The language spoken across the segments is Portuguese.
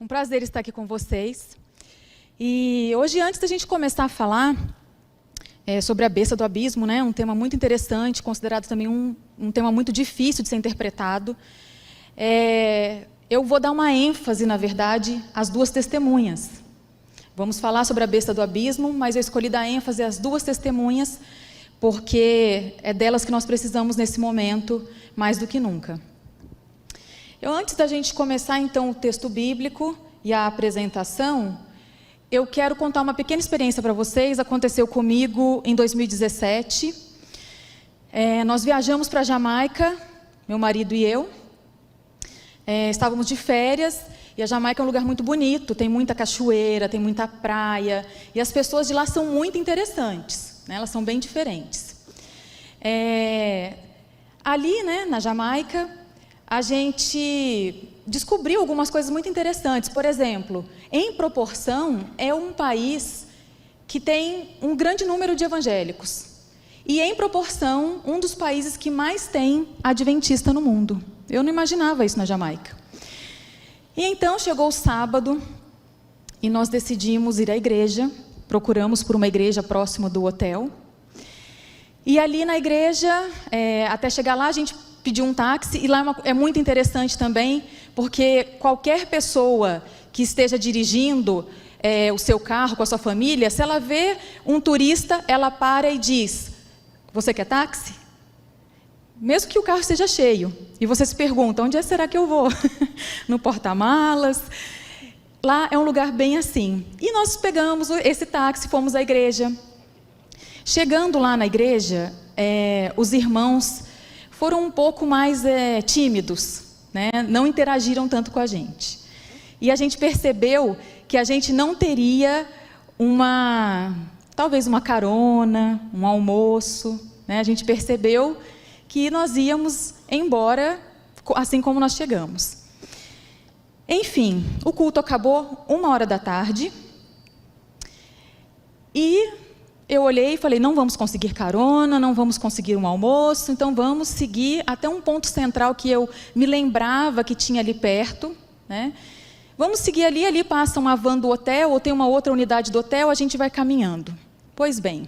Um prazer estar aqui com vocês. E hoje, antes da gente começar a falar sobre a besta do abismo, né, um tema muito interessante, considerado também um tema muito difícil de ser interpretado, eu vou dar uma ênfase, na verdade, às duas testemunhas. Vamos falar sobre a besta do abismo, mas eu escolhi dar ênfase às duas testemunhas, porque é delas que nós precisamos nesse momento, mais do que nunca. Antes da gente começar, então, o texto bíblico e a apresentação, eu quero contar uma pequena experiência para vocês. Aconteceu comigo em 2017. Nós viajamos para a Jamaica, meu marido e eu. Estávamos de férias, e a Jamaica é um lugar muito bonito, tem muita cachoeira, tem muita praia, e as pessoas de lá são muito interessantes, né? Elas são bem diferentes. Ali, né, na Jamaica, a gente descobriu algumas coisas muito interessantes. Por exemplo, em proporção, é um país que tem um grande número de evangélicos. E, em proporção, um dos países que mais tem adventista no mundo. Eu não imaginava isso na Jamaica. E então chegou o sábado e nós decidimos ir à igreja. Procuramos por uma igreja próxima do hotel. E ali na igreja, até chegar lá, a gente pediu um táxi. E lá é muito interessante também, porque qualquer pessoa que esteja dirigindo o seu carro com a sua família, se ela vê um turista, ela para e diz: "Você quer táxi?" Mesmo que o carro esteja cheio. E você se pergunta: onde será que eu vou? No porta-malas? Lá é um lugar bem assim. E nós pegamos esse táxi, fomos à igreja. Chegando lá na igreja, os irmãos foram um pouco mais tímidos, né? Não interagiram tanto com a gente. E a gente percebeu que a gente não teria talvez uma carona, um almoço, né? A gente percebeu que nós íamos embora assim como nós chegamos. Enfim, o culto acabou 13h. E eu olhei e falei: não vamos conseguir carona, não vamos conseguir um almoço, então vamos seguir até um ponto central que eu me lembrava que tinha ali perto, né? Vamos seguir ali passa uma van do hotel, ou tem uma outra unidade do hotel, a gente vai caminhando. Pois bem,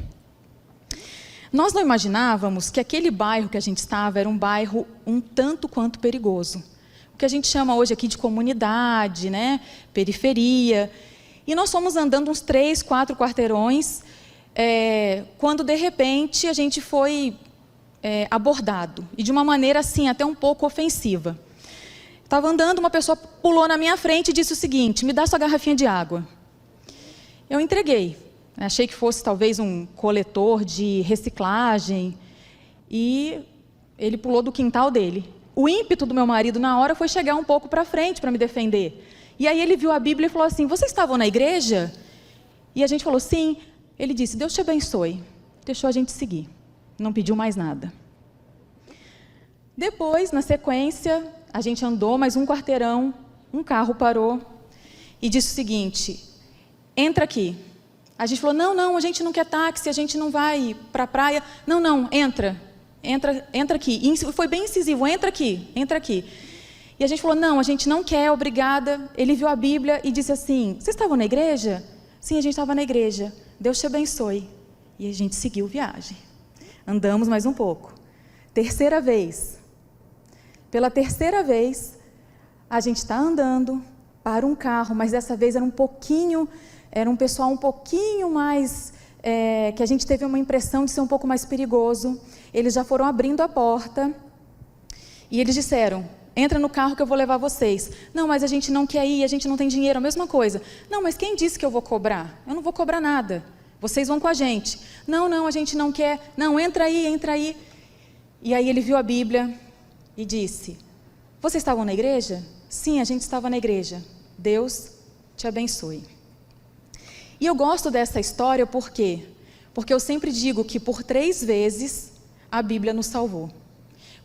nós não imaginávamos que aquele bairro que a gente estava era um bairro um tanto quanto perigoso. O que a gente chama hoje aqui de comunidade, né? Periferia. E nós fomos andando uns 3, 4 quarteirões, quando de repente a gente foi abordado. E de uma maneira assim, até um pouco ofensiva. Estava andando, uma pessoa pulou na minha frente e disse o seguinte: "Me dá sua garrafinha de água." Eu entreguei. Achei que fosse talvez um coletor de reciclagem. E ele pulou do quintal dele. O ímpeto do meu marido na hora foi chegar um pouco para frente para me defender. E aí ele viu a Bíblia e falou assim: "Vocês estavam na igreja?" E a gente falou: "Sim." Ele disse: "Deus te abençoe." Deixou a gente seguir. Não pediu mais nada. Depois, na sequência, a gente andou mais um quarteirão, um carro parou e disse o seguinte: "Entra aqui." A gente falou: não, a gente não quer táxi, a gente não vai para a praia. Não, entra aqui. E foi bem incisivo: entra aqui. E a gente falou: não, a gente não quer, obrigada. Ele viu a Bíblia e disse assim: "Vocês estavam na igreja?" "Sim, a gente estava na igreja." "Deus te abençoe." E a gente seguiu viagem. Andamos mais um pouco. Terceira vez. Pela terceira vez, a gente está andando para um carro, mas dessa vez era um pessoal um pouquinho mais, que a gente teve uma impressão de ser um pouco mais perigoso. Eles já foram abrindo a porta e eles disseram: "Entra no carro que eu vou levar vocês." "Não, mas a gente não quer ir, a gente não tem dinheiro." A mesma coisa. "Não, mas quem disse que eu vou cobrar? Eu não vou cobrar nada. Vocês vão com a gente." Não, a gente não quer." "Não, entra aí." E aí ele viu a Bíblia e disse: "Vocês estavam na igreja?" "Sim, a gente estava na igreja." "Deus te abençoe." E eu gosto dessa história por quê? Porque eu sempre digo que por 3 vezes a Bíblia nos salvou.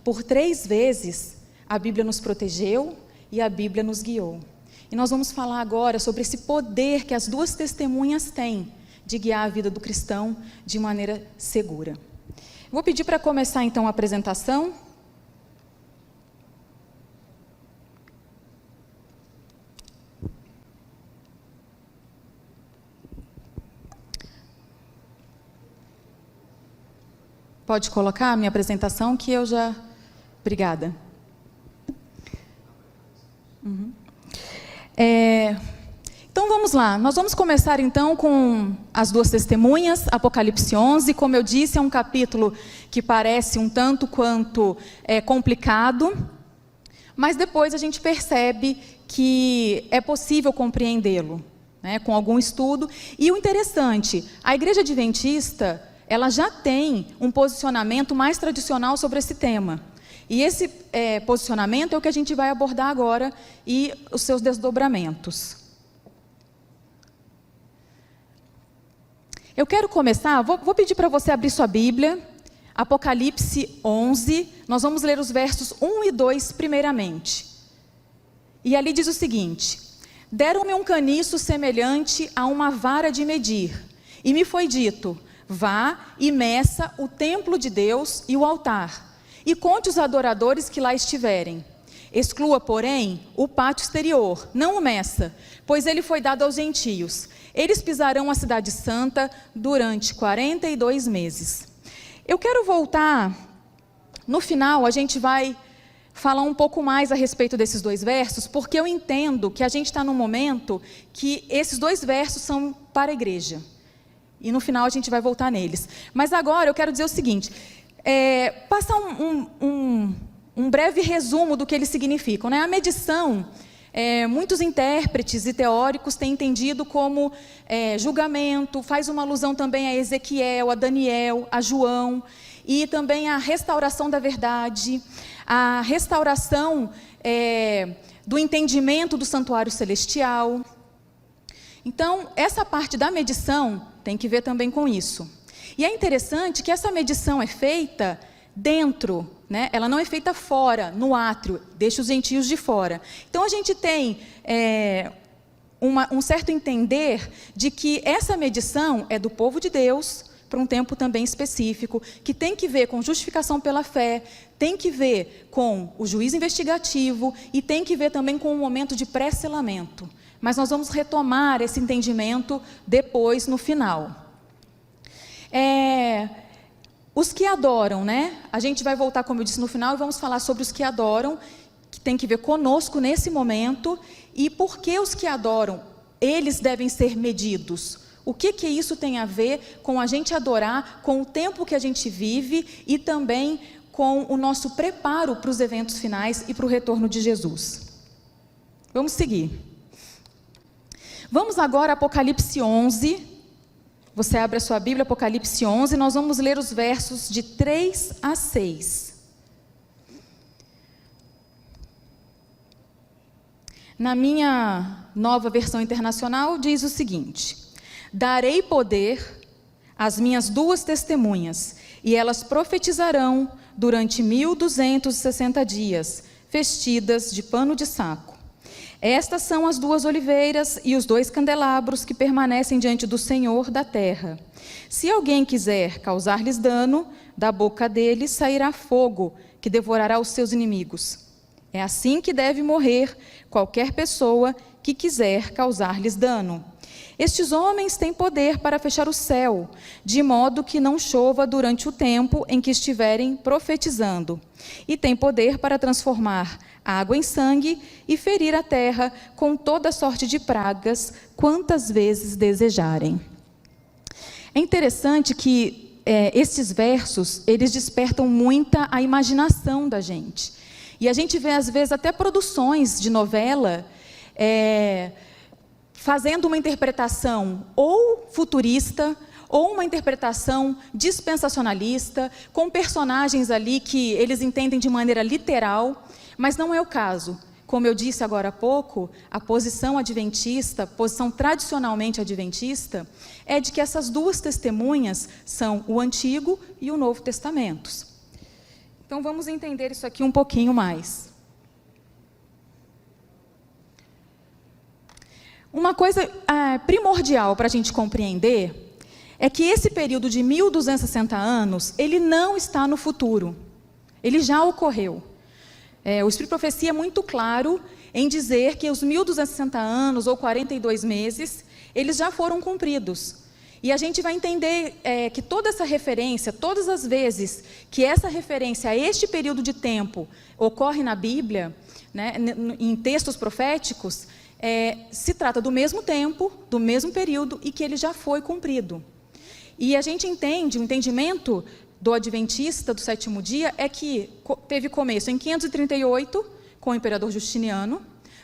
Por 3 vezes a Bíblia nos protegeu e a Bíblia nos guiou. E nós vamos falar agora sobre esse poder que as duas testemunhas têm de guiar a vida do cristão de maneira segura. Vou pedir para começar então a apresentação. Pode colocar a minha apresentação que eu já... Obrigada. Então vamos lá, nós vamos começar então com as duas testemunhas, Apocalipse 11, como eu disse, é um capítulo que parece um tanto quanto complicado, mas depois a gente percebe que é possível compreendê-lo, né, com algum estudo. E o interessante, a Igreja Adventista, ela já tem um posicionamento mais tradicional sobre esse tema. E esse posicionamento é o que a gente vai abordar agora e os seus desdobramentos. Eu quero começar, vou pedir para você abrir sua Bíblia, Apocalipse 11, nós vamos ler os versos 1 e 2 primeiramente. E ali diz o seguinte: deram-me um caniço semelhante a uma vara de medir, e me foi dito, vá e meça o templo de Deus e o altar, e conte os adoradores que lá estiverem. Exclua, porém, o pátio exterior, não o meça, pois ele foi dado aos gentios. Eles pisarão a cidade santa durante 42 meses. Eu quero voltar, no final a gente vai falar um pouco mais a respeito desses dois versos, porque eu entendo que a gente está num momento que esses dois versos são para a igreja. E no final a gente vai voltar neles. Mas agora eu quero dizer o seguinte, passar um breve resumo do que eles significam, né? A medição, muitos intérpretes e teóricos têm entendido como julgamento, faz uma alusão também a Ezequiel, a Daniel, a João, e também a restauração da verdade, a restauração do entendimento do santuário celestial. Então, essa parte da medição tem que ver também com isso. E é interessante que essa medição é feita dentro, né? Ela não é feita fora, no átrio, deixa os gentios de fora. Então a gente tem um certo entender de que essa medição é do povo de Deus para um tempo também específico, que tem que ver com justificação pela fé, tem que ver com o juízo investigativo e tem que ver também com o momento de pré-selamento. Mas nós vamos retomar esse entendimento depois, no final. Os que adoram, né? A gente vai voltar, como eu disse, no final, e vamos falar sobre os que adoram, que tem que ver conosco nesse momento, e por que os que adoram, eles devem ser medidos. O que isso tem a ver com a gente adorar, com o tempo que a gente vive, e também com o nosso preparo para os eventos finais e para o retorno de Jesus. Vamos seguir. Vamos agora a Apocalipse 11. Você abre a sua Bíblia, Apocalipse 11, nós vamos ler os versos de 3 a 6. Na minha nova versão internacional, diz o seguinte: darei poder às minhas duas testemunhas, e elas profetizarão durante 1260 dias, vestidas de pano de saco. Estas são as duas oliveiras e os dois candelabros que permanecem diante do Senhor da terra. Se alguém quiser causar-lhes dano, da boca deles sairá fogo, que devorará os seus inimigos. É assim que deve morrer qualquer pessoa que quiser causar-lhes dano. Estes homens têm poder para fechar o céu, de modo que não chova durante o tempo em que estiverem profetizando. E têm poder para transformar água em sangue e ferir a terra com toda sorte de pragas, quantas vezes desejarem. É interessante que esses versos, eles despertam muita a imaginação da gente. E a gente vê, às vezes, até produções de novela fazendo uma interpretação ou futurista, ou uma interpretação dispensacionalista, com personagens ali que eles entendem de maneira literal, mas não é o caso. Como eu disse agora há pouco, a posição adventista, posição tradicionalmente adventista, é de que essas duas testemunhas são o Antigo e o Novo Testamentos. Então vamos entender isso aqui um pouquinho mais. Uma coisa primordial para a gente compreender é que esse período de 1260 anos, ele não está no futuro, ele já ocorreu. O Espírito de Profecia é muito claro em dizer que os 1260 anos ou 42 meses, eles já foram cumpridos. E a gente vai entender que toda essa referência, todas as vezes que essa referência a este período de tempo ocorre na Bíblia, né, em textos proféticos, se trata do mesmo tempo, do mesmo período e que ele já foi cumprido. E a gente entende, o entendimento do adventista do sétimo dia é que teve começo em 538, com o imperador Justiniano,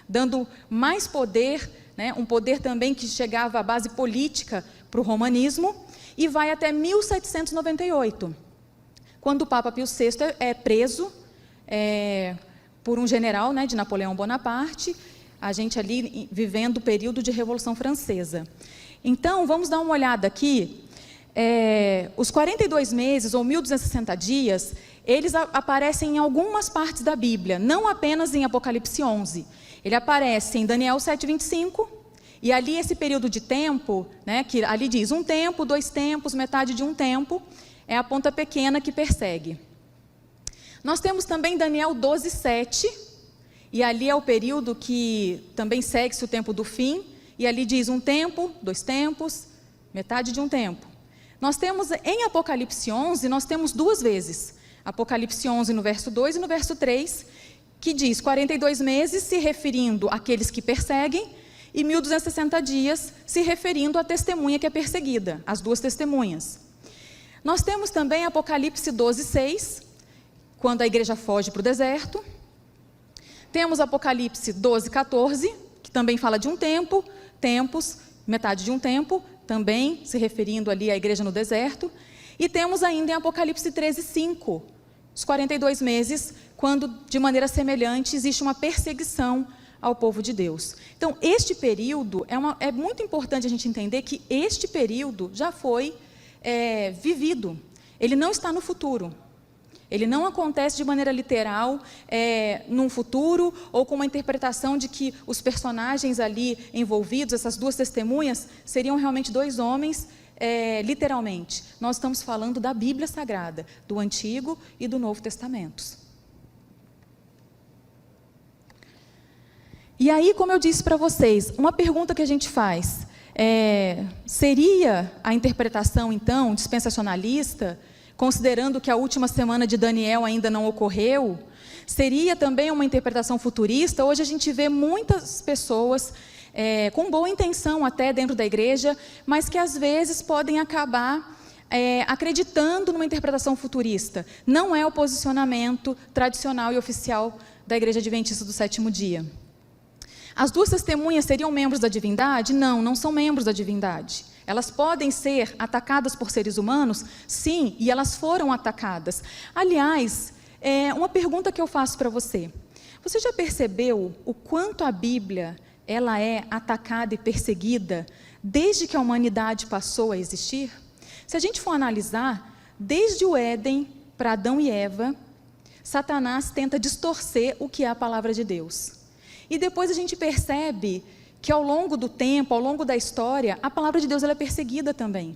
dando mais poder, né, um poder também que chegava à base política para o romanismo, e vai até 1798, quando o Papa Pio VI é preso por um general, né, de Napoleão Bonaparte, a gente ali vivendo o período de Revolução Francesa. Então, vamos dar uma olhada aqui. Os 42 meses, ou 1260 dias, eles aparecem em algumas partes da Bíblia, não apenas em Apocalipse 11. Ele aparece em Daniel 7:25, e ali esse período de tempo, né, que ali diz 1 tempo, 2 tempos, metade de 1 tempo, é a ponta pequena que persegue. Nós temos também Daniel 12:7, e ali é o período que também segue-se o tempo do fim, e ali diz 1 tempo, 2 tempos, metade de 1 tempo. Nós temos em Apocalipse 11, nós temos 2 vezes, Apocalipse 11 no verso 2 e no verso 3, que diz 42 meses se referindo àqueles que perseguem, e 1260 dias se referindo à testemunha que é perseguida, as 2 testemunhas. Nós temos também Apocalipse 12:6, quando a igreja foge para o deserto. Temos Apocalipse 12:14, que também fala de 1 tempo, tempos, metade de 1 tempo, também se referindo ali à igreja no deserto. E temos ainda em Apocalipse 13:5, os 42 meses, quando de maneira semelhante existe uma perseguição ao povo de Deus. Então, este período, é muito importante a gente entender que este período já foi vivido. Ele não está no futuro. Ele não acontece de maneira literal, num futuro, ou com uma interpretação de que os personagens ali envolvidos, essas 2 testemunhas, seriam realmente 2 homens, literalmente. Nós estamos falando da Bíblia Sagrada, do Antigo e do Novo Testamentos. E aí, como eu disse para vocês, uma pergunta que a gente faz, seria a interpretação, então, dispensacionalista, considerando que a última semana de Daniel ainda não ocorreu? Seria também uma interpretação futurista? Hoje a gente vê muitas pessoas com boa intenção até dentro da igreja, mas que às vezes podem acabar acreditando numa interpretação futurista. Não é o posicionamento tradicional e oficial da Igreja Adventista do Sétimo Dia. As 2 testemunhas seriam membros da divindade? Não, não são membros da divindade. Elas podem ser atacadas por seres humanos? Sim, e elas foram atacadas. Aliás, uma pergunta que eu faço para você. Você já percebeu o quanto a Bíblia ela é atacada e perseguida desde que a humanidade passou a existir? Se a gente for analisar, desde o Éden para Adão e Eva, Satanás tenta distorcer o que é a palavra de Deus. E depois a gente percebe que ao longo do tempo, ao longo da história, a palavra de Deus ela é perseguida também.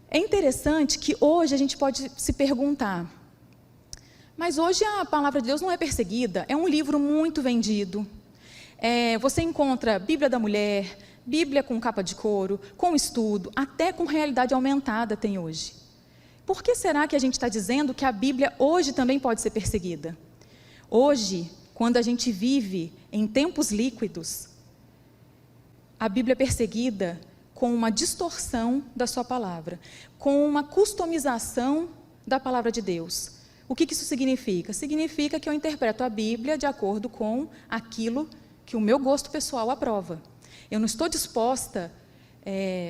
É interessante que hoje a gente pode se perguntar, mas hoje a palavra de Deus não é perseguida, é um livro muito vendido. Você encontra Bíblia da Mulher, Bíblia com capa de couro, com estudo, até com realidade aumentada tem hoje. Por que será que a gente está dizendo que a Bíblia hoje também pode ser perseguida? Hoje, quando a gente vive em tempos líquidos, a Bíblia é perseguida com uma distorção da sua palavra, com uma customização da palavra de Deus. O que isso significa? Significa que eu interpreto a Bíblia de acordo com aquilo que o meu gosto pessoal aprova. Eu não estou disposta,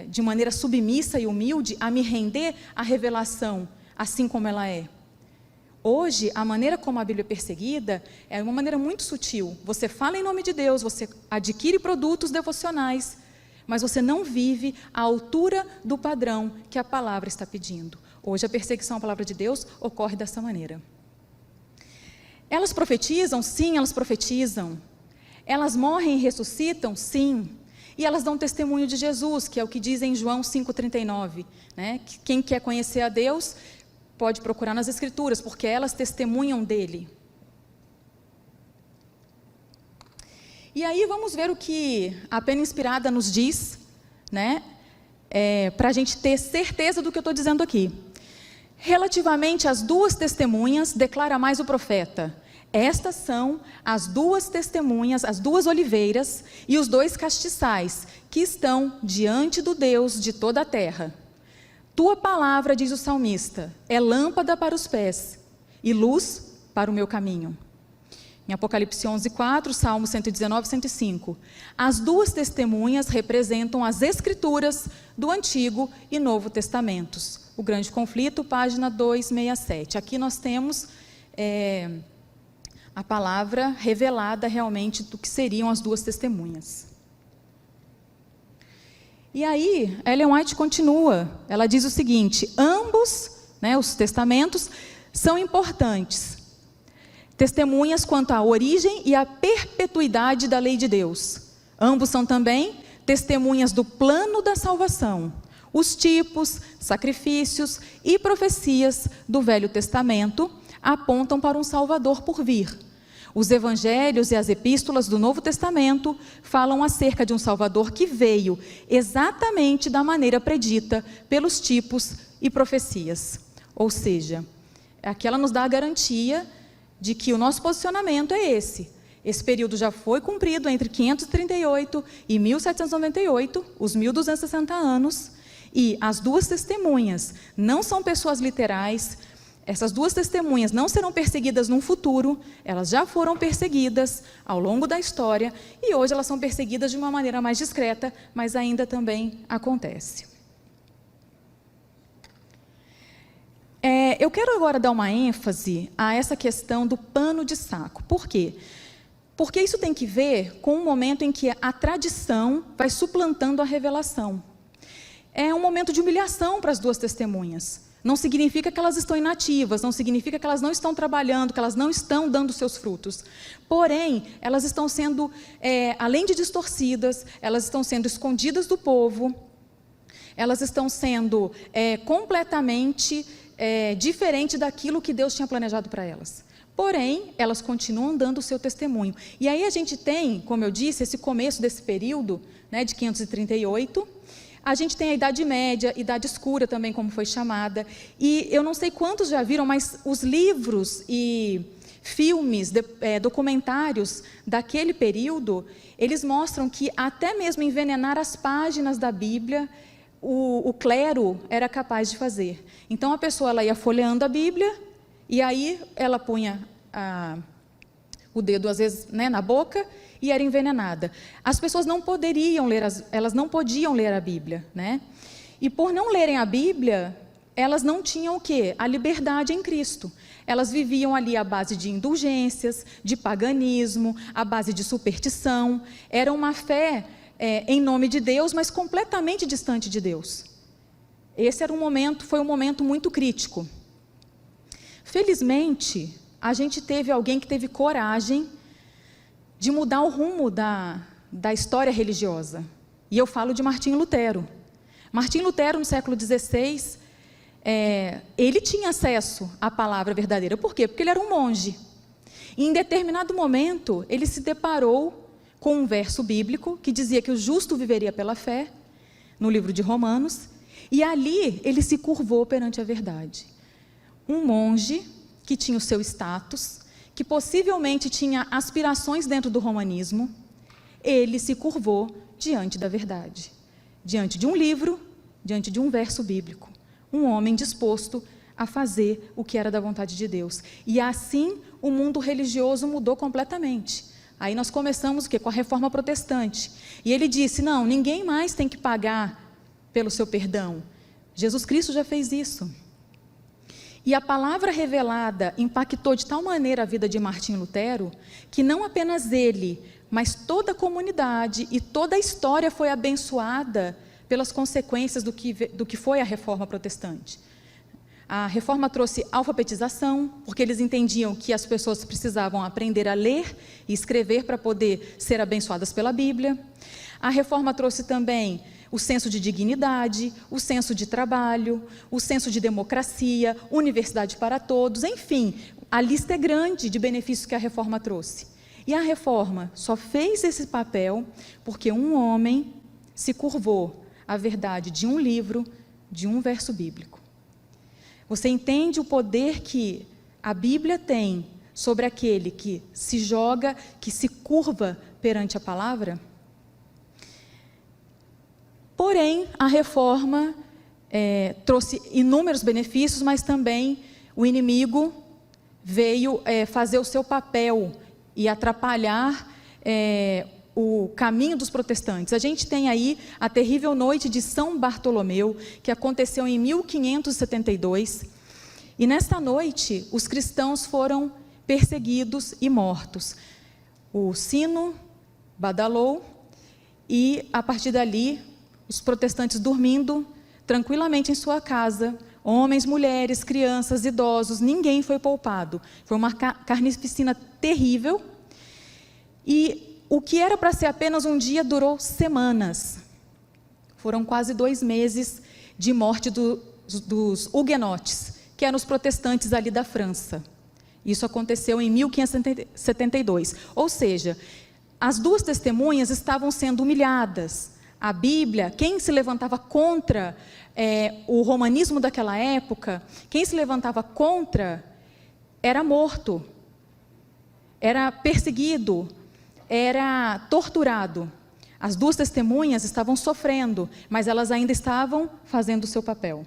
de maneira submissa e humilde, a me render à revelação, assim como ela é. Hoje, a maneira como a Bíblia é perseguida é uma maneira muito sutil. Você fala em nome de Deus, você adquire produtos devocionais, mas você não vive à altura do padrão que a palavra está pedindo. Hoje, a perseguição à palavra de Deus ocorre dessa maneira. Elas profetizam? Sim, elas profetizam. Elas morrem e ressuscitam? Sim. E elas dão testemunho de Jesus, que é o que diz em João 5,39, né? Que quem quer conhecer a Deus pode procurar nas Escrituras, porque elas testemunham dele. E aí vamos ver o que a Pena Inspirada nos diz, né? para a gente ter certeza do que eu estou dizendo aqui. Relativamente às duas testemunhas, declara mais o profeta: estas são as duas testemunhas, as duas oliveiras e os dois castiçais, que estão diante do Deus de toda a terra. Tua palavra, diz o salmista, é lâmpada para os pés e luz para o meu caminho. Em Apocalipse 11:4, Salmo 119, 105. As duas testemunhas representam as escrituras do Antigo e Novo Testamentos. O Grande Conflito, página 267. Aqui nós temos a palavra revelada realmente do que seriam as duas testemunhas. E aí, Ellen White continua, ela diz o seguinte: ambos, os testamentos, são importantes. Testemunhas quanto à origem e à perpetuidade da lei de Deus. Ambos são também testemunhas do plano da salvação. Os tipos, sacrifícios e profecias do Velho Testamento apontam para um Salvador por vir. Os evangelhos e as epístolas do Novo Testamento falam acerca de um Salvador que veio exatamente da maneira predita pelos tipos e profecias. Ou seja, aqui ela nos dá a garantia de que o nosso posicionamento é esse. Esse período já foi cumprido entre 538 e 1798, os 1260 anos, e as duas testemunhas não são pessoas literais. Essas duas testemunhas não serão perseguidas no futuro, elas já foram perseguidas ao longo da história, e hoje elas são perseguidas de uma maneira mais discreta, mas ainda também acontece. Eu quero agora dar uma ênfase a essa questão do pano de saco. Por quê? Porque isso tem que ver com o momento em que a tradição vai suplantando a revelação. É um momento de humilhação para as duas testemunhas. Não significa que elas estão inativas, não significa que elas não estão trabalhando, que elas não estão dando seus frutos. Porém, elas estão sendo, além de distorcidas, elas estão sendo escondidas do povo, elas estão sendo completamente diferente daquilo que Deus tinha planejado para elas. Porém, elas continuam dando o seu testemunho. E aí a gente tem, como eu disse, esse começo desse período, de 538, a gente tem a Idade Média, Idade Escura também, como foi chamada, e eu não sei quantos já viram, mas os livros e filmes, documentários daquele período, eles mostram que até mesmo envenenar as páginas da Bíblia, o clero era capaz de fazer. Então a pessoa ela ia folheando a Bíblia, e aí ela punha o dedo às vezes na boca, e era envenenada. As pessoas não poderiam ler, elas não podiam ler a Bíblia, E por não lerem a Bíblia, elas não tinham o quê? A liberdade em Cristo. Elas viviam ali à base de indulgências, de paganismo, à base de superstição. Era uma fé em nome de Deus, mas completamente distante de Deus. Esse foi um momento muito crítico. Felizmente, a gente teve alguém que teve coragem de mudar o rumo da história religiosa. E eu falo de Martinho Lutero. Martinho Lutero, no século XVI, ele tinha acesso à palavra verdadeira. Por quê? Porque ele era um monge. E em determinado momento, ele se deparou com um verso bíblico que dizia que o justo viveria pela fé, no livro de Romanos, e ali ele se curvou perante a verdade. Um monge que tinha o seu status, que possivelmente tinha aspirações dentro do romanismo, ele se curvou diante da verdade, diante de um livro, diante de um verso bíblico. Um homem disposto a fazer o que era da vontade de Deus. E assim o mundo religioso mudou completamente. Aí nós começamos o quê? Com a Reforma Protestante. E ele disse, não, ninguém mais tem que pagar pelo seu perdão. Jesus Cristo já fez isso. E a palavra revelada impactou de tal maneira a vida de Martinho Lutero, que não apenas ele, mas toda a comunidade e toda a história foi abençoada pelas consequências do que foi a Reforma Protestante. A Reforma trouxe alfabetização, porque eles entendiam que as pessoas precisavam aprender a ler e escrever para poder ser abençoadas pela Bíblia. A Reforma trouxe também o senso de dignidade, o senso de trabalho, o senso de democracia, universidade para todos, enfim, a lista é grande de benefícios que a Reforma trouxe. E a Reforma só fez esse papel porque um homem se curvou a verdade de um livro, de um verso bíblico. Você entende o poder que a Bíblia tem sobre aquele que se joga, que se curva perante a palavra? Porém, a reforma trouxe inúmeros benefícios, mas também o inimigo veio fazer o seu papel e atrapalhar o caminho dos protestantes. A gente tem aí a terrível noite de São Bartolomeu, que aconteceu em 1572, e nesta noite os cristãos foram perseguidos e mortos. O sino badalou e, a partir dali, os protestantes dormindo tranquilamente em sua casa, homens, mulheres, crianças, idosos, ninguém foi poupado. Foi uma carnificina terrível, e o que era para ser apenas um dia durou semanas. Foram quase 2 meses de morte dos huguenotes, que eram os protestantes ali da França. Isso aconteceu em 1572. Ou seja, as 2 testemunhas estavam sendo humilhadas. A Bíblia, quem se levantava contra o romanismo daquela época, quem se levantava contra, era morto, era perseguido, era torturado. As 2 testemunhas estavam sofrendo, mas elas ainda estavam fazendo o seu papel.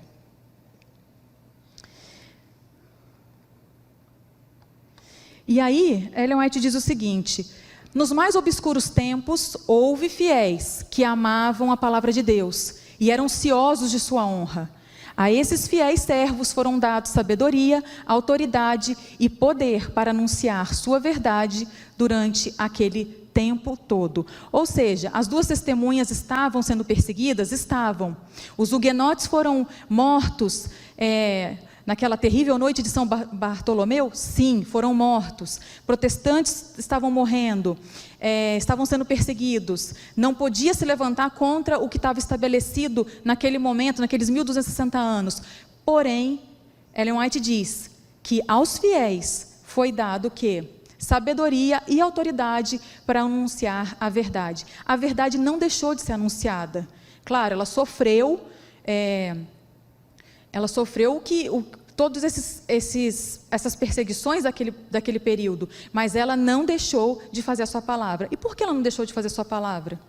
E aí, Ellen White diz o seguinte: nos mais obscuros tempos, houve fiéis que amavam a palavra de Deus e eram ciosos de sua honra. A esses fiéis servos foram dados sabedoria, autoridade e poder para anunciar sua verdade durante aquele tempo todo. Ou seja, as 2 testemunhas estavam sendo perseguidas? Estavam. Os huguenotes foram mortos naquela terrível noite de São Bartolomeu? Sim, foram mortos. Protestantes estavam morrendo, estavam sendo perseguidos. Não podia se levantar contra o que estava estabelecido naquele momento, naqueles 1260 anos. Porém, Ellen White diz que aos fiéis foi dado o quê? Sabedoria e autoridade para anunciar a verdade. A verdade não deixou de ser anunciada. Claro, ela sofreu todas essas perseguições daquele período, mas ela não deixou de fazer a sua palavra. E por que ela não deixou de fazer a sua palavra?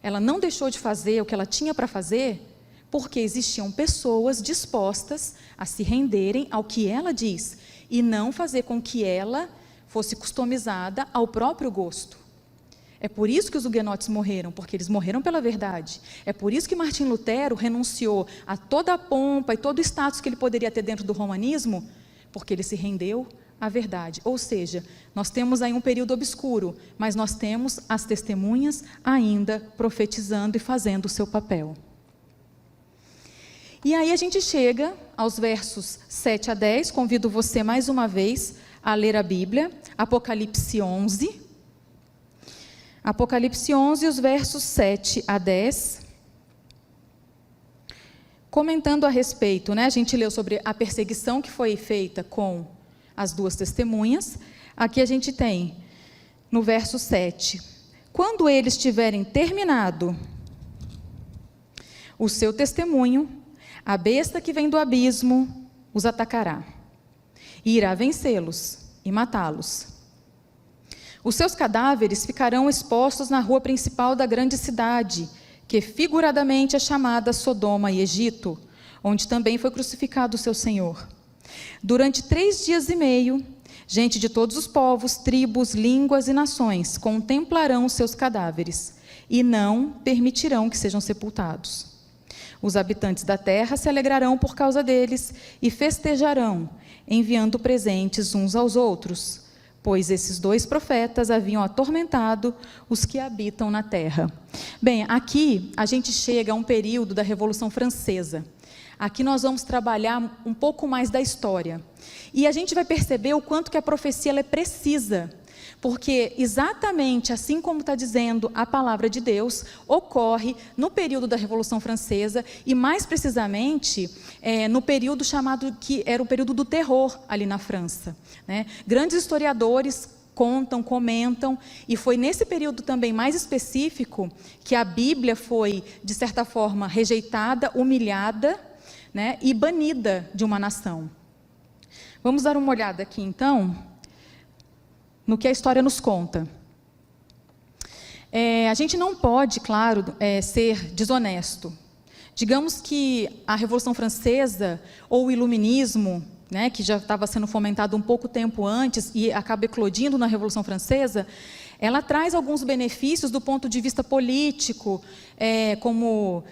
Ela não deixou de fazer o que ela tinha para fazer, porque existiam pessoas dispostas a se renderem ao que ela diz, e não fazer com que ela fosse customizada ao próprio gosto. É por isso que os huguenotes morreram, porque eles morreram pela verdade. É por isso que Martim Lutero renunciou a toda a pompa e todo o status que ele poderia ter dentro do romanismo, porque ele se rendeu à verdade. Ou seja, nós temos aí um período obscuro, mas nós temos as testemunhas ainda profetizando e fazendo o seu papel. E aí a gente chega aos versos 7 a 10, convido você mais uma vez a ler a Bíblia, Apocalipse 11. Apocalipse 11, os versos 7 a 10. Comentando a respeito, a gente leu sobre a perseguição que foi feita com as 2 testemunhas. Aqui a gente tem, no verso 7, quando eles tiverem terminado o seu testemunho, a besta que vem do abismo os atacará, e irá vencê-los e matá-los. Os seus cadáveres ficarão expostos na rua principal da grande cidade, que figuradamente é chamada Sodoma e Egito, onde também foi crucificado o seu Senhor. Durante 3 dias e meio, gente de todos os povos, tribos, línguas e nações contemplarão os seus cadáveres e não permitirão que sejam sepultados. Os habitantes da terra se alegrarão por causa deles e festejarão, enviando presentes uns aos outros, pois esses 2 profetas haviam atormentado os que habitam na terra. Bem, aqui a gente chega a um período da Revolução Francesa. Aqui nós vamos trabalhar um pouco mais da história. E a gente vai perceber o quanto que a profecia ela é precisa. Porque exatamente assim como está dizendo a palavra de Deus, ocorre no período da Revolução Francesa e mais precisamente no período chamado, que era o período do terror ali na França. Grandes historiadores contam, comentam, e foi nesse período também mais específico que a Bíblia foi, de certa forma, rejeitada, humilhada, né, e banida de uma nação. Vamos dar uma olhada aqui, então, no que a história nos conta. A gente não pode, claro, ser desonesto. Digamos que a Revolução Francesa, ou o Iluminismo, né, que já estava sendo fomentado um pouco tempo antes e acaba eclodindo na Revolução Francesa, ela traz alguns benefícios do ponto de vista político, como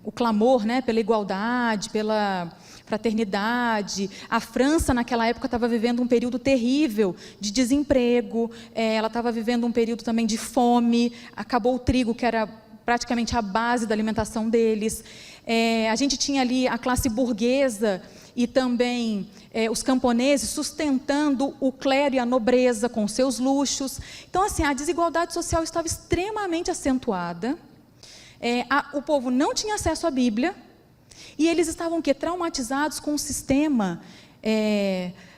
o clamor, né, pela igualdade, pela fraternidade. A França, naquela época, estava vivendo um período terrível de desemprego, ela estava vivendo um período também de fome, acabou o trigo, que era praticamente a base da alimentação deles. A gente tinha ali a classe burguesa e também os camponeses sustentando o clero e a nobreza com seus luxos. Então, assim, a desigualdade social estava extremamente acentuada. O povo não tinha acesso à Bíblia e eles estavam traumatizados com um sistema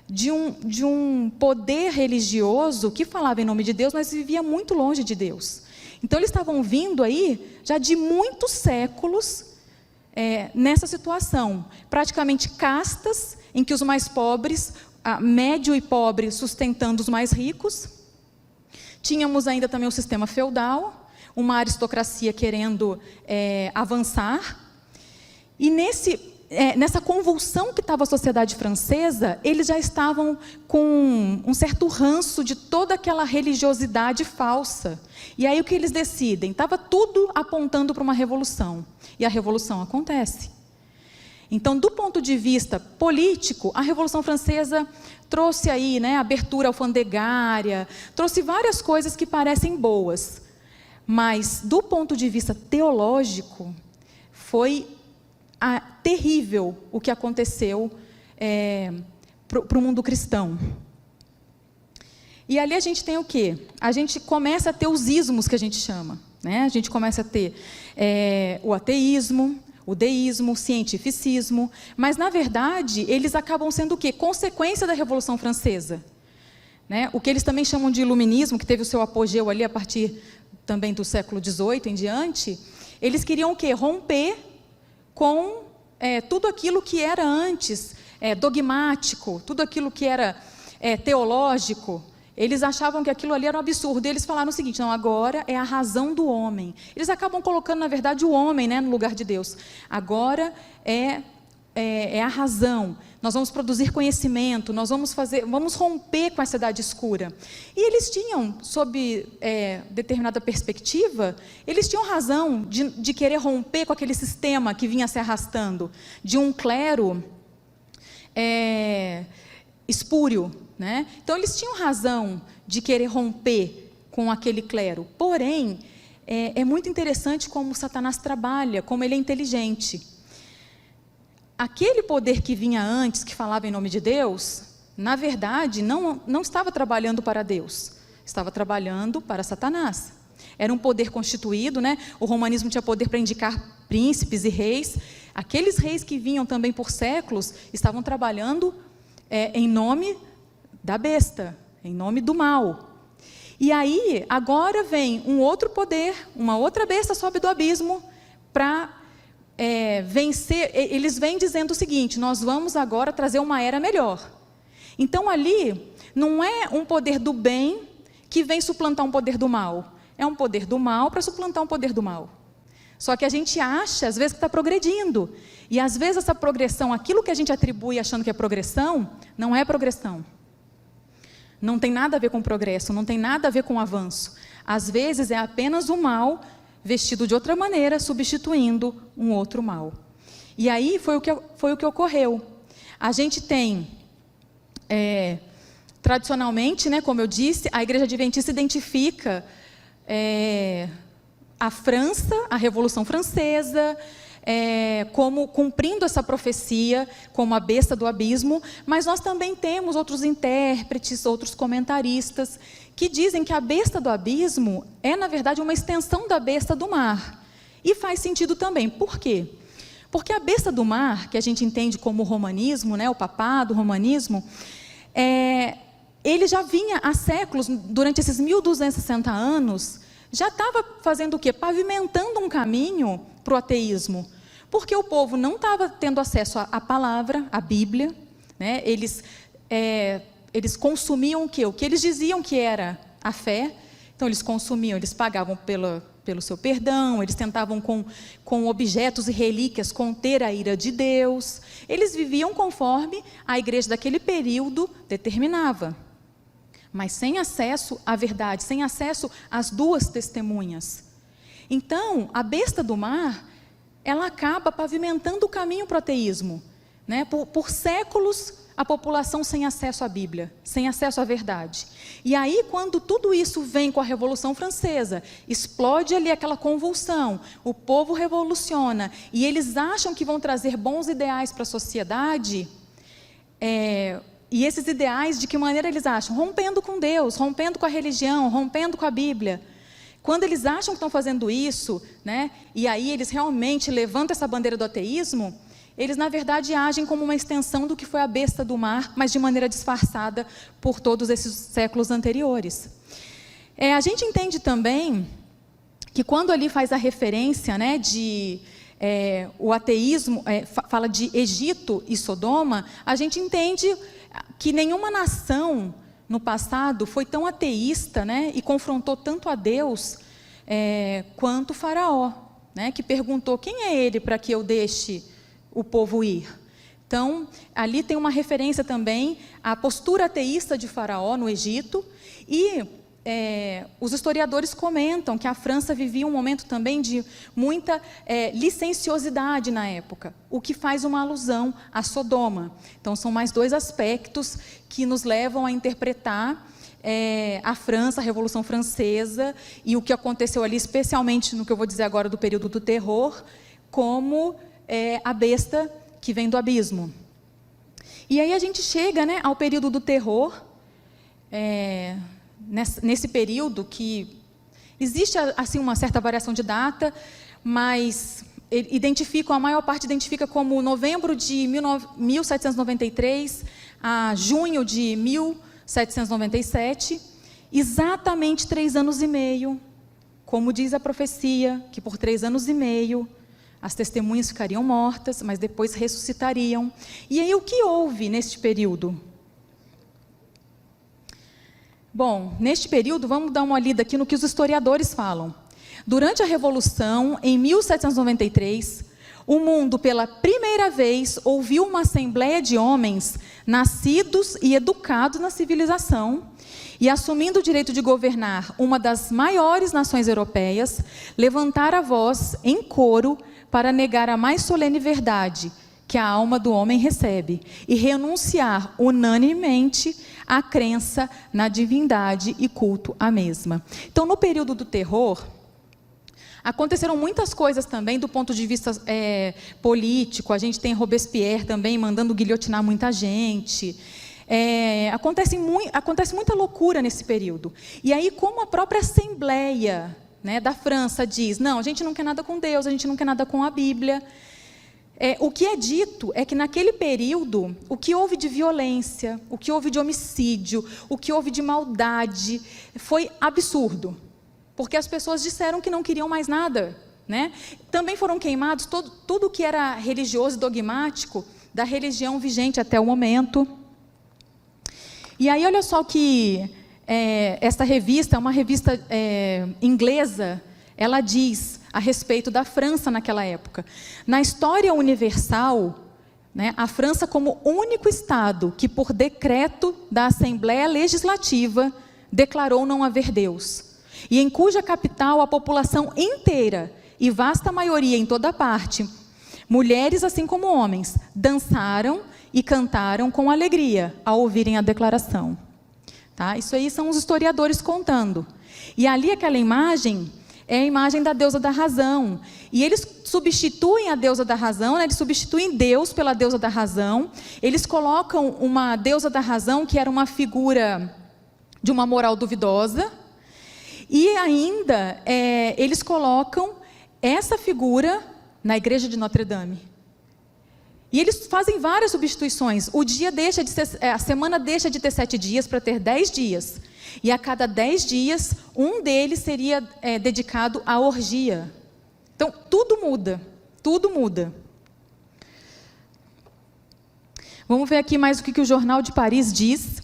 de um poder religioso que falava em nome de Deus, mas vivia muito longe de Deus. Então, eles estavam vindo aí já de muitos séculos nessa situação, praticamente castas, em que os mais pobres, médio e pobre, sustentando os mais ricos. Tínhamos ainda também o sistema feudal, uma aristocracia querendo avançar. E nessa convulsão que estava a sociedade francesa, eles já estavam com um certo ranço de toda aquela religiosidade falsa. E aí o que eles decidem? Estava tudo apontando para uma revolução. E a revolução acontece. Então, do ponto de vista político, a Revolução Francesa trouxe aí, né, abertura alfandegária, trouxe várias coisas que parecem boas. Mas, do ponto de vista teológico, foi terrível o que aconteceu para o mundo cristão. E ali a gente tem o quê? A gente começa a ter os ismos, que a gente chama, né? A gente começa a ter o ateísmo, o deísmo, o cientificismo, mas, na verdade, eles acabam sendo o quê? Consequência da Revolução Francesa. Né? O que eles também chamam de iluminismo, que teve o seu apogeu ali a partir também do século XVIII em diante, eles queriam o quê? Romper com tudo aquilo que era antes dogmático, tudo aquilo que era teológico. Eles achavam que aquilo ali era um absurdo, e eles falaram o seguinte: não, agora é a razão do homem. Eles acabam colocando, na verdade, o homem, né, no lugar de Deus. Agora é a razão. Nós vamos produzir conhecimento, nós vamos romper com essa idade escura. E eles tinham, sob determinada perspectiva, eles tinham razão de querer romper com aquele sistema que vinha se arrastando, de um clero espúrio, né? Então, eles tinham razão de querer romper com aquele clero. Porém, é muito interessante como Satanás trabalha, como ele é inteligente. Aquele poder que vinha antes, que falava em nome de Deus, na verdade, não estava trabalhando para Deus, estava trabalhando para Satanás. Era um poder constituído, né? O romanismo tinha poder para indicar príncipes e reis. Aqueles reis que vinham também por séculos, estavam trabalhando em nome da besta, em nome do mal. E aí, agora vem um outro poder, uma outra besta sobe do abismo para vencer. Eles vêm dizendo o seguinte: nós vamos agora trazer uma era melhor. Então, ali, não é um poder do bem que vem suplantar um poder do mal. É um poder do mal para suplantar um poder do mal. Só que a gente acha, às vezes, que está progredindo. E, às vezes, essa progressão, aquilo que a gente atribui achando que é progressão, não é progressão. Não tem nada a ver com progresso, não tem nada a ver com avanço. Às vezes é apenas o mal vestido de outra maneira, substituindo um outro mal. E aí foi o que ocorreu. A gente tem, tradicionalmente, né, como eu disse, a Igreja Adventista identifica a França, a Revolução Francesa, como cumprindo essa profecia, como a besta do abismo, mas nós também temos outros intérpretes, outros comentaristas, que dizem que a besta do abismo é, na verdade, uma extensão da besta do mar. E faz sentido também. Por quê? Porque a besta do mar, que a gente entende como o romanismo, né, o papado, o romanismo, ele já vinha há séculos, durante esses 1260 anos, já estava fazendo o quê? Pavimentando um caminho para o ateísmo. Porque o povo não estava tendo acesso à palavra, à Bíblia, né? Eles consumiam o quê? O que eles diziam que era a fé. Então, eles consumiam, eles pagavam pelo seu perdão, eles tentavam com objetos e relíquias conter a ira de Deus. Eles viviam conforme a igreja daquele período determinava, mas sem acesso à verdade, sem acesso às duas testemunhas. Então, a besta do mar, ela acaba pavimentando o caminho para o ateísmo, né? Por séculos, a população sem acesso à Bíblia, sem acesso à verdade. E aí, quando tudo isso vem com a Revolução Francesa, explode ali aquela convulsão, o povo revoluciona, e eles acham que vão trazer bons ideais para a sociedade, e esses ideais, de que maneira eles acham? Rompendo com Deus, rompendo com a religião, rompendo com a Bíblia. Quando eles acham que estão fazendo isso, né, e aí eles realmente levantam essa bandeira do ateísmo, eles, na verdade, agem como uma extensão do que foi a besta do mar, mas de maneira disfarçada por todos esses séculos anteriores. A gente entende também que quando ali faz a referência, né, o ateísmo, fala de Egito e Sodoma, a gente entende que nenhuma nação no passado foi tão ateísta, né, e confrontou tanto a Deus quanto o Faraó, né, que perguntou: quem é ele para que eu deixe o povo ir? Então, ali tem uma referência também à postura ateísta de Faraó no Egito, e os historiadores comentam que a França vivia um momento também de muita licenciosidade na época, o que faz uma alusão a Sodoma. Então, são mais dois aspectos que nos levam a interpretar a França, a Revolução Francesa, e o que aconteceu ali, especialmente no que eu vou dizer agora do período do terror, como a besta que vem do abismo. E aí a gente chega, né, ao período do terror, nesse período que existe assim uma certa variação de data, mas a maior parte identifica como novembro de 1793 a junho de 1797, exatamente 3 anos e meio, como diz a profecia, que por 3 anos e meio as testemunhas ficariam mortas, mas depois ressuscitariam. E aí o que houve neste período? Bom, neste período, vamos dar uma olhada aqui no que os historiadores falam. Durante a Revolução, em 1793, o mundo, pela primeira vez, ouviu uma assembleia de homens nascidos e educados na civilização, e assumindo o direito de governar uma das maiores nações europeias, levantar a voz em coro para negar a mais solene verdade que a alma do homem recebe e renunciar unanememente à crença na divindade e culto à mesma. Então, no período do terror, aconteceram muitas coisas também do ponto de vista político. A gente tem Robespierre também mandando guilhotinar muita gente. Acontece muita loucura nesse período. E aí, como a própria Assembleia, né, da França diz: não, a gente não quer nada com Deus, a gente não quer nada com a Bíblia. O que é dito é que naquele período, o que houve de violência, o que houve de homicídio, o que houve de maldade, foi absurdo. Porque as pessoas disseram que não queriam mais nada, né? Também foram queimados tudo que era religioso e dogmático da religião vigente até o momento. E aí, olha só que esta revista, uma revista inglesa, ela diz a respeito da França naquela época: na história universal, né, a França como único Estado que, por decreto da Assembleia Legislativa, declarou não haver Deus, e em cuja capital a população inteira, e vasta maioria em toda parte, mulheres assim como homens, dançaram e cantaram com alegria ao ouvirem a declaração. Tá? Isso aí são os historiadores contando. E ali aquela imagem é a imagem da deusa da razão. E eles substituem a deusa da razão, né? Eles substituem Deus pela deusa da razão. Eles colocam uma deusa da razão que era uma figura de uma moral duvidosa. E ainda eles colocam essa figura na igreja de Notre Dame. E eles fazem várias substituições. A semana deixa de ter 7 dias para ter 10 dias. E a cada 10 dias, um deles seria dedicado à orgia. Então, tudo muda. Tudo muda. Vamos ver aqui mais o que o Jornal de Paris diz.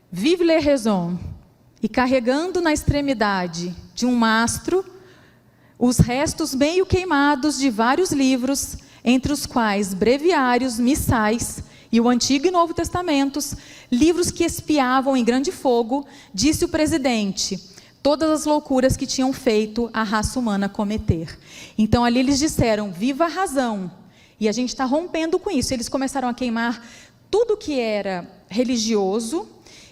Vive la raison. E carregando na extremidade de um mastro os restos meio queimados de vários livros, entre os quais breviários, missais e o Antigo e Novo Testamentos, livros que espiavam em grande fogo, disse o presidente, todas as loucuras que tinham feito a raça humana cometer. Então ali eles disseram, viva a razão. E a gente está rompendo com isso. Eles começaram a queimar tudo que era religioso,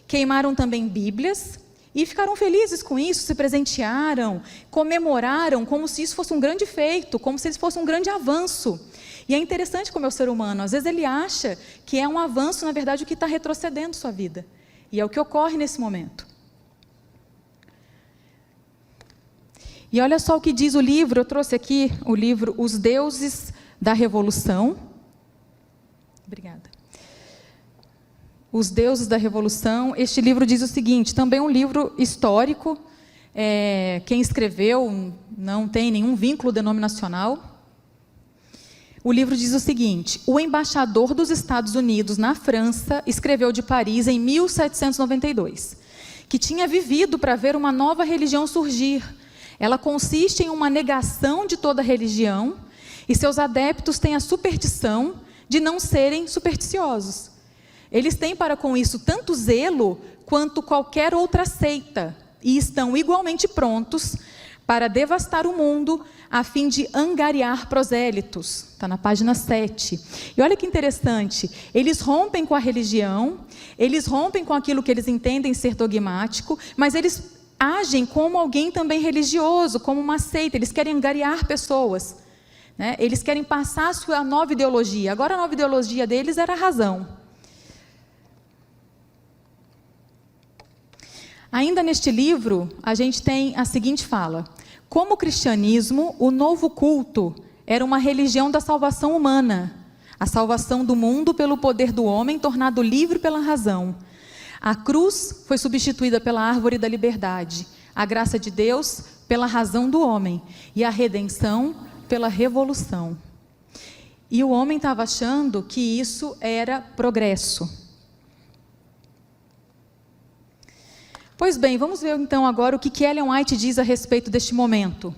queimaram também Bíblias, e ficaram felizes com isso, se presentearam, comemoraram como se isso fosse um grande feito, como se isso fosse um grande avanço. E é interessante como é o ser humano, às vezes ele acha que é um avanço, na verdade, o que está retrocedendo sua vida. E é o que ocorre nesse momento. E olha só o que diz o livro, eu trouxe aqui o livro Os Deuses da Revolução. Obrigada. Os Deuses da Revolução. Este livro diz o seguinte, também um livro histórico, quem escreveu não tem nenhum vínculo denominacional. O livro diz o seguinte, o embaixador dos Estados Unidos na França escreveu de Paris em 1792, que tinha vivido para ver uma nova religião surgir. Ela consiste em uma negação de toda religião e seus adeptos têm a superstição de não serem supersticiosos. Eles têm para com isso tanto zelo quanto qualquer outra seita e estão igualmente prontos para devastar o mundo a fim de angariar prosélitos. Está na página 7. E olha que interessante, eles rompem com a religião, eles rompem com aquilo que eles entendem ser dogmático, mas eles agem como alguém também religioso, como uma seita, eles querem angariar pessoas, né? Eles querem passar a sua nova ideologia. Agora a nova ideologia deles era a razão. Ainda neste livro, a gente tem a seguinte fala, como o cristianismo, o novo culto era uma religião da salvação humana, a salvação do mundo pelo poder do homem, tornado livre pela razão. A cruz foi substituída pela árvore da liberdade, a graça de Deus pela razão do homem e a redenção pela revolução. E o homem estava achando que isso era progresso. Pois bem, vamos ver então agora o que Ellen White diz a respeito deste momento.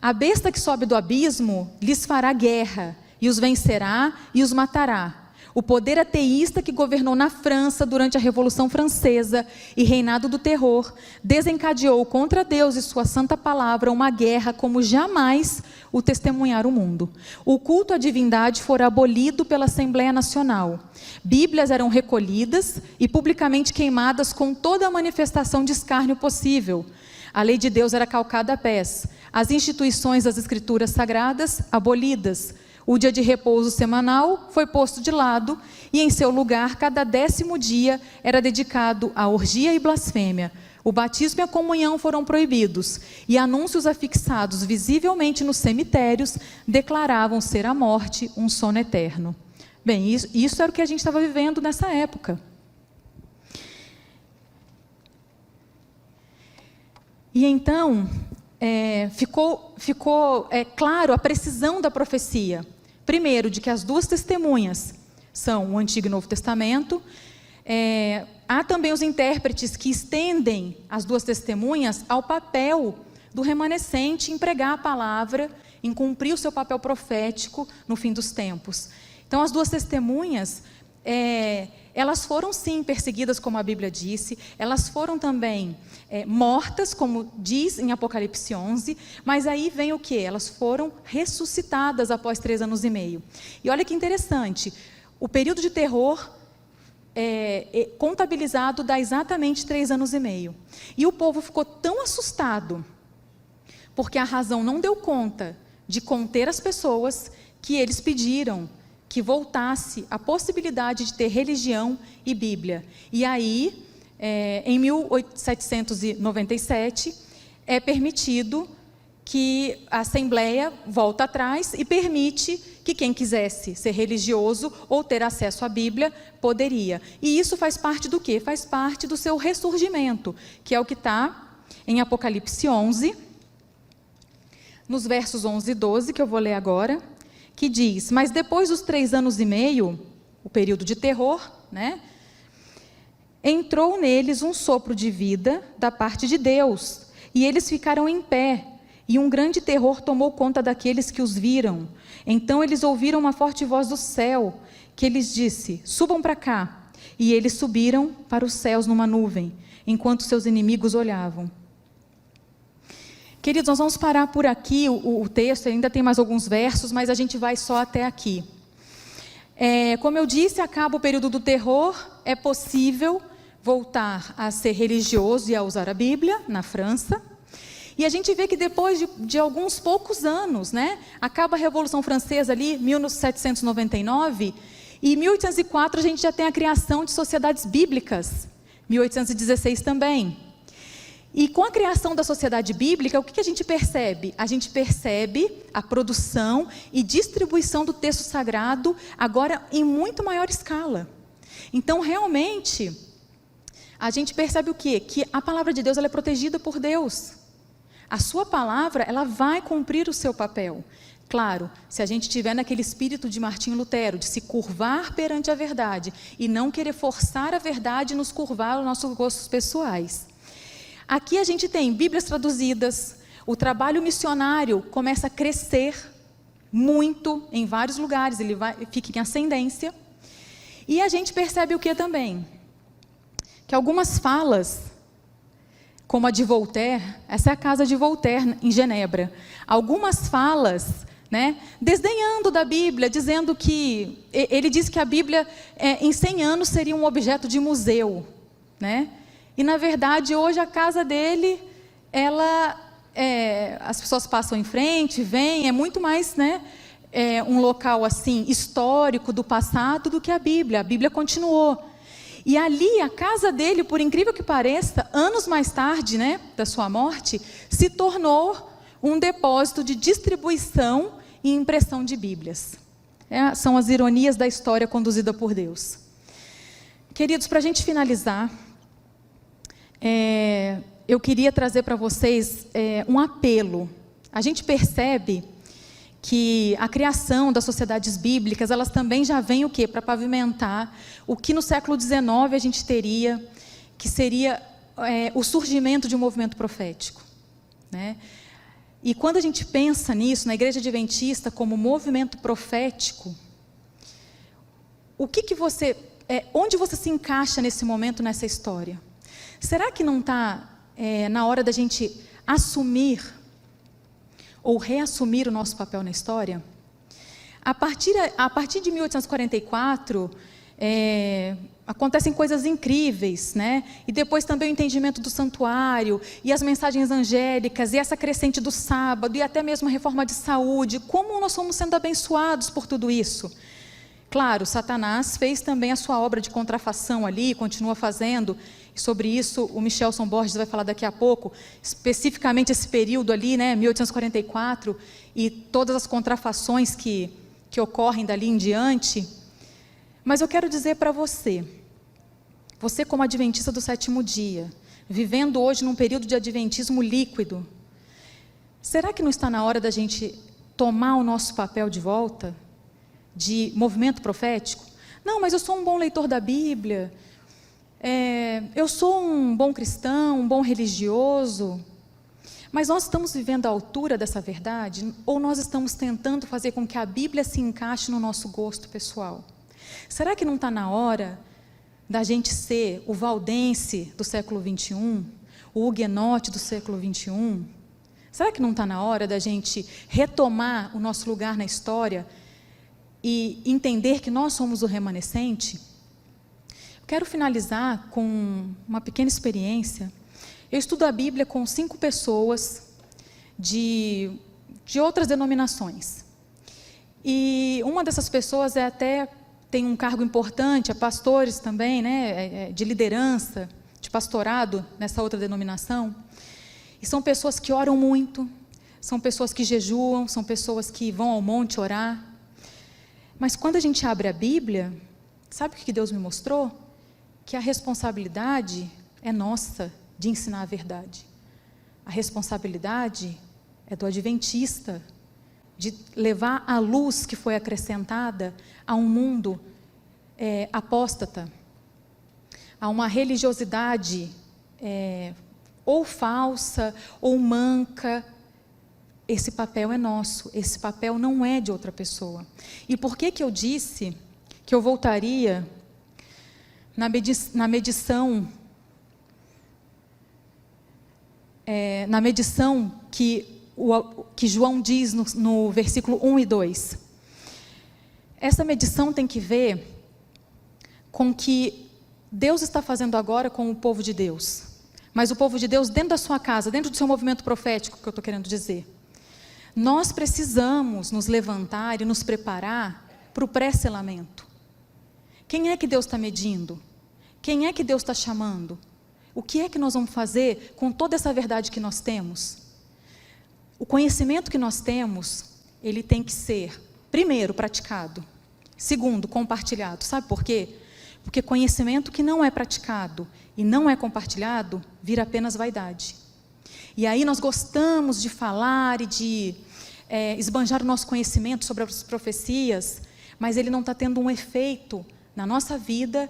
A besta que sobe do abismo lhes fará guerra, e os vencerá e os matará. O poder ateísta que governou na França durante a Revolução Francesa e reinado do terror, desencadeou contra Deus e sua santa palavra uma guerra como jamais o testemunhar o mundo. O culto à divindade fora abolido pela Assembleia Nacional. Bíblias eram recolhidas e publicamente queimadas com toda a manifestação de escárnio possível. A lei de Deus era calcada a pés. As instituições das Escrituras Sagradas abolidas. O dia de repouso semanal foi posto de lado e em seu lugar cada 10º dia era dedicado à orgia e blasfêmia. O batismo e a comunhão foram proibidos e anúncios afixados visivelmente nos cemitérios declaravam ser a morte um sono eterno. Bem, isso era o que a gente estava vivendo nessa época. E então, ficou claro a precisão da profecia. Primeiro, de que as duas testemunhas são o Antigo e Novo Testamento. Há também os intérpretes que estendem as duas testemunhas ao papel do remanescente em pregar a palavra, em cumprir o seu papel profético no fim dos tempos. Então, as duas testemunhas, elas foram sim perseguidas, como a Bíblia disse, elas foram também mortas, como diz em Apocalipse 11, mas aí vem o quê? Elas foram ressuscitadas após 3 anos e meio. E olha que interessante, o período de terror contabilizado dá exatamente 3 anos e meio. E o povo ficou tão assustado, porque a razão não deu conta de conter as pessoas, que eles pediram que voltasse a possibilidade de ter religião e Bíblia. E aí, em 1797, é permitido que a Assembleia volta atrás e permite que quem quisesse ser religioso ou ter acesso à Bíblia, poderia. E isso faz parte do quê? Faz parte do seu ressurgimento, que é o que está em Apocalipse 11, nos versos 11 e 12, que eu vou ler agora, que diz: mas depois dos 3 anos e meio, o período de terror, né? Entrou neles um sopro de vida da parte de Deus, e eles ficaram em pé, e um grande terror tomou conta daqueles que os viram. Então eles ouviram uma forte voz do céu, que lhes disse: subam para cá. E eles subiram para os céus numa nuvem, enquanto seus inimigos olhavam. Queridos, nós vamos parar por aqui, o texto ainda tem mais alguns versos, mas a gente vai só até aqui. Como eu disse, acaba o período do terror, é possível voltar a ser religioso e a usar a Bíblia, na França. E a gente vê que depois de alguns poucos anos, né, acaba a Revolução Francesa ali, 1799, e em 1804 a gente já tem a criação de sociedades bíblicas, 1816 também. E com a criação da sociedade bíblica, o que a gente percebe? A gente percebe a produção e distribuição do texto sagrado, agora em muito maior escala. Então, realmente, a gente percebe o quê? Que a palavra de Deus ela é protegida por Deus. A sua palavra, ela vai cumprir o seu papel. Claro, se a gente estiver naquele espírito de Martinho Lutero, de se curvar perante a verdade e não querer forçar a verdade e nos curvar aos nossos gostos pessoais. Aqui a gente tem Bíblias traduzidas, o trabalho missionário começa a crescer muito em vários lugares, ele fica em ascendência. E a gente percebe o que também? Que algumas falas, como a de Voltaire, essa é a casa de Voltaire em Genebra, algumas falas, né, desdenhando da Bíblia, dizendo que, ele diz que a Bíblia em 100 anos seria um objeto de museu, né? E na verdade hoje a casa dele, as pessoas passam em frente, vêm, é muito mais, né, um local assim histórico do passado do que a Bíblia continuou. E ali a casa dele, por incrível que pareça, anos mais tarde, né, da sua morte, se tornou um depósito de distribuição e impressão de Bíblias. São as ironias da história conduzida por Deus. Queridos, para a gente finalizar, eu queria trazer para vocês um apelo. A gente percebe que a criação das sociedades bíblicas, elas também já vêm o quê? Para pavimentar o que no século XIX a gente teria, que seria o surgimento de um movimento profético, né? E quando a gente pensa nisso, na Igreja Adventista como movimento profético, onde você se encaixa nesse momento, nessa história? Será que não está na hora da gente assumir ou reassumir o nosso papel na história? A partir de 1844, acontecem coisas incríveis, né? E depois também o entendimento do santuário, e as mensagens angélicas, e essa crescente do sábado, e até mesmo a reforma de saúde. Como nós fomos sendo abençoados por tudo isso? Claro, Satanás fez também a sua obra de contrafação ali, continua fazendo, e sobre isso o Michelson Borges vai falar daqui a pouco, especificamente esse período ali, né, 1844, e todas as contrafações que ocorrem dali em diante. Mas eu quero dizer para você como adventista do 7º dia, vivendo hoje num período de adventismo líquido, será que não está na hora da gente tomar o nosso papel de volta, de movimento profético? Não, mas eu sou um bom leitor da Bíblia, eu sou um bom cristão, um bom religioso, mas nós estamos vivendo à altura dessa verdade? Ou nós estamos tentando fazer com que a Bíblia se encaixe no nosso gosto pessoal? Será que não está na hora da gente ser o valdense do século XXI, o huguenote do século XXI? Será que não está na hora da gente retomar o nosso lugar na história e entender que nós somos o remanescente? Quero finalizar com uma pequena experiência. Eu estudo a Bíblia com 5 pessoas de outras denominações. E uma dessas pessoas tem um cargo importante, pastores também, né, de liderança, de pastorado nessa outra denominação. E são pessoas que oram muito, são pessoas que jejuam, são pessoas que vão ao monte orar. Mas quando a gente abre a Bíblia, sabe o que Deus me mostrou? Que a responsabilidade é nossa de ensinar a verdade. A responsabilidade é do adventista, de levar a luz que foi acrescentada a um mundo apóstata, a uma religiosidade ou falsa, ou manca. Esse papel é nosso, esse papel não é de outra pessoa. E por que eu disse que eu voltaria na medição que João diz no versículo 1 e 2. Essa medição tem que ver com o que Deus está fazendo agora com o povo de Deus. Mas o povo de Deus dentro da sua casa, dentro do seu movimento profético, que eu estou querendo dizer. Nós precisamos nos levantar e nos preparar para o pré-selamento. Quem é que Deus está medindo? Quem é que Deus está chamando? O que é que nós vamos fazer com toda essa verdade que nós temos? O conhecimento que nós temos, ele tem que ser, primeiro, praticado. Segundo, compartilhado. Sabe por quê? Porque conhecimento que não é praticado e não é compartilhado, vira apenas vaidade. E aí nós gostamos de falar e de esbanjar o nosso conhecimento sobre as profecias, mas ele não está tendo um efeito na nossa vida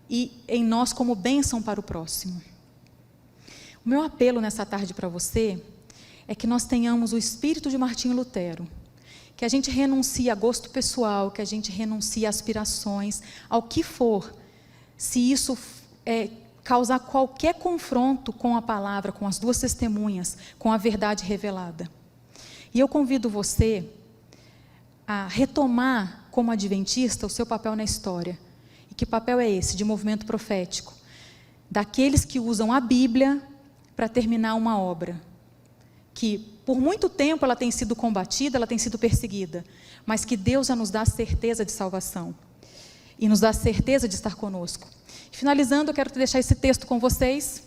e em nós como bênção para o próximo. O meu apelo nessa tarde para você é que nós tenhamos o espírito de Martinho Lutero, que a gente renuncie a gosto pessoal, que a gente renuncie a aspirações, ao que for, se isso causar qualquer confronto com a palavra, com as duas testemunhas, com a verdade revelada. E eu convido você a retomar como adventista o seu papel na história. E que papel é esse de movimento profético? Daqueles que usam a Bíblia para terminar uma obra, que por muito tempo ela tem sido combatida, ela tem sido perseguida, mas que Deus já nos dá a certeza de salvação e nos dá a certeza de estar conosco. Finalizando, eu quero deixar esse texto com vocês.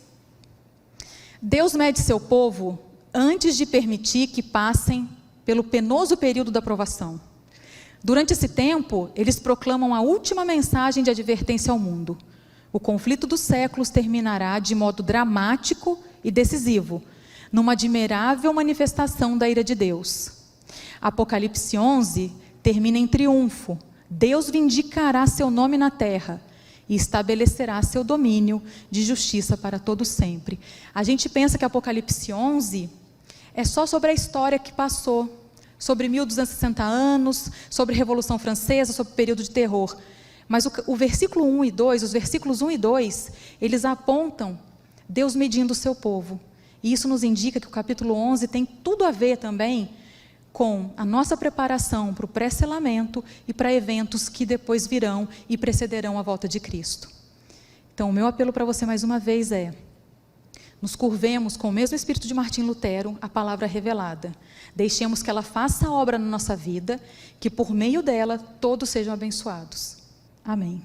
Deus mede seu povo antes de permitir que passem pelo penoso período da provação. Durante esse tempo, eles proclamam a última mensagem de advertência ao mundo. O conflito dos séculos terminará de modo dramático e decisivo, numa admirável manifestação da ira de Deus. Apocalipse 11 termina em triunfo. Deus vindicará seu nome na terra e estabelecerá seu domínio de justiça para todo sempre. A gente pensa que Apocalipse 11 é só sobre a história que passou, sobre 1260 anos, sobre a Revolução Francesa, sobre o período de terror. Mas o versículo 1 e 2, os versículos 1 e 2, eles apontam Deus medindo o seu povo. E isso nos indica que o capítulo 11 tem tudo a ver também com a nossa preparação para o pré-selamento e para eventos que depois virão e precederão a volta de Cristo. Então, o meu apelo para você mais uma vez é: nos curvemos com o mesmo espírito de Martinho Lutero, a palavra revelada. Deixemos que ela faça a obra na nossa vida, que por meio dela todos sejam abençoados. Amém.